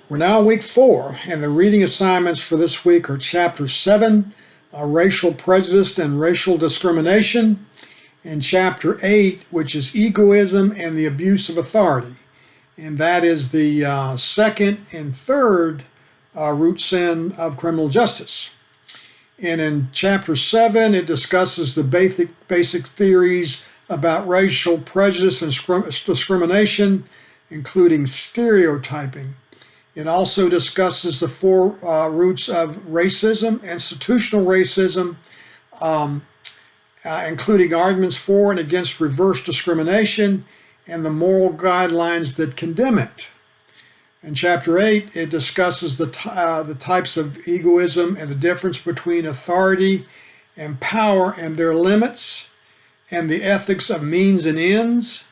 We're now in week 4, and the reading assignments for this week are Chapter 7, Racial Prejudice and Racial Discrimination, and Chapter 8, which is Egoism and the Abuse of Authority. And that is the second and third root sin of criminal justice. And in Chapter 7, it discusses the basic theories about racial prejudice and discrimination, including stereotyping. It also discusses the 4 roots of racism, institutional racism, including arguments for and against reverse discrimination, and the moral guidelines that condemn it. In Chapter 8, it discusses the types of egoism and the difference between authority and power and their limits, and the ethics of means and ends,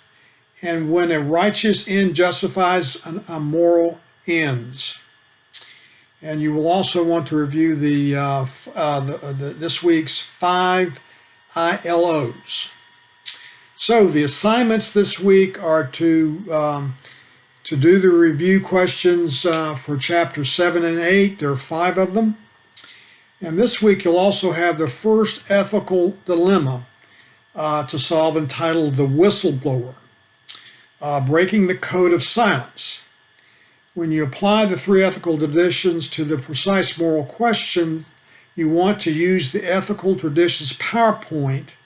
and when a righteous end justifies a moral ends. And you will also want to review this week's 5 ILOs. So the assignments this week are to do the review questions for Chapter 7 and 8. There are 5 of them. And this week you'll also have the first ethical dilemma to solve, entitled The Whistleblower, Breaking the Code of Silence. When you apply the 3 ethical traditions to the precise moral question, you want to use the Ethical Traditions PowerPoint,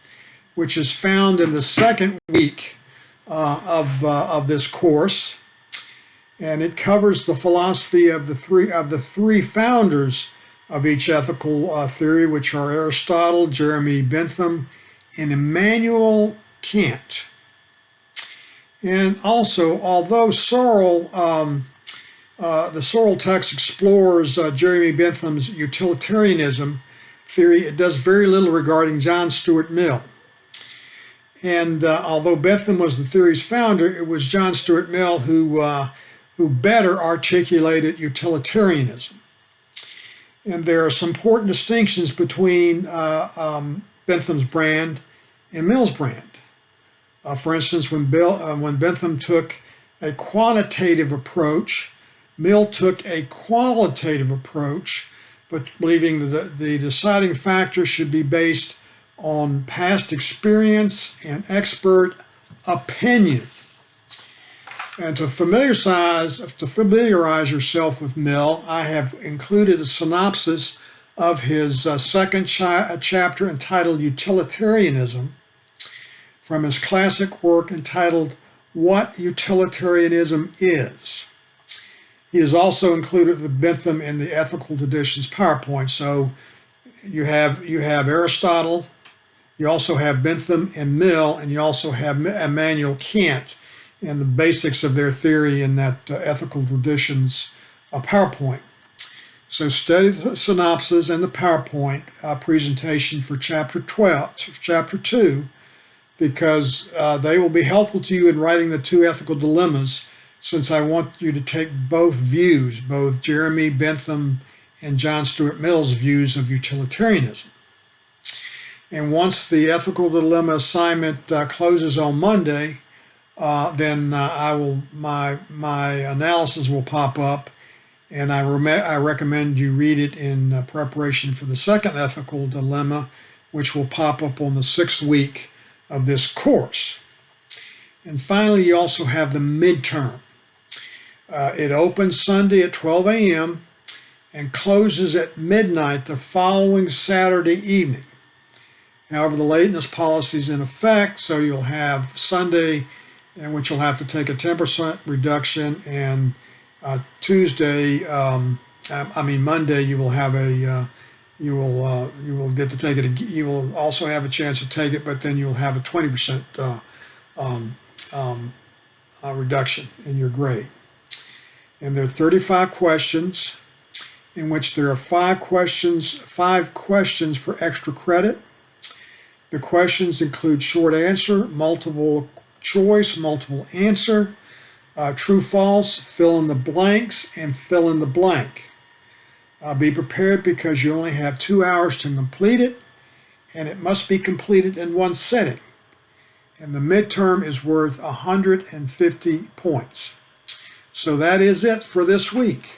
which is found in the second week of this course. And it covers the philosophy of the three founders of each ethical theory, which are Aristotle, Jeremy Bentham, and Immanuel Kant. And also, although the Sorrell text explores Jeremy Bentham's utilitarianism theory, it does very little regarding John Stuart Mill. And although Bentham was the theory's founder, it was John Stuart Mill who better articulated utilitarianism. And there are some important distinctions between Bentham's brand and Mill's brand. For instance, when Bentham took a quantitative approach, Mill took a qualitative approach, but believing that the deciding factor should be based on past experience and expert opinion. And to familiarize yourself with Mill, I have included a synopsis of his second chapter entitled Utilitarianism from his classic work entitled What Utilitarianism Is. He has also included the Bentham in the Ethical Traditions PowerPoint. So you have Aristotle, you also have Bentham and Mill, and you also have Immanuel Kant and the basics of their theory in that Ethical Traditions PowerPoint. So study the synopsis and the PowerPoint presentation for Chapter 2, because they will be helpful to you in writing the 2 ethical dilemmas, since I want you to take both views, both Jeremy Bentham and John Stuart Mill's views of utilitarianism. And once the ethical dilemma assignment closes on Monday, then my analysis will pop up, and I recommend you read it in preparation for the second ethical dilemma, which will pop up on the 6th week of this course. And finally, you also have the midterm. It opens Sunday at 12 a.m. and closes at midnight the following Saturday evening. However, the lateness policy is in effect, so you'll have Sunday, in which you'll have to take a 10% reduction, and Monday, you will have you will get to take it. You will also have a chance to take it, but then you'll have a 20% reduction in your grade. And there are 35 questions, in which there are 5 questions for extra credit. The questions include short answer, multiple choice, multiple answer, true, false, fill in the blanks, and fill in the blank. Be prepared, because you only have 2 hours to complete it, and it must be completed in one sitting. And the midterm is worth 150 points. So that is it for this week.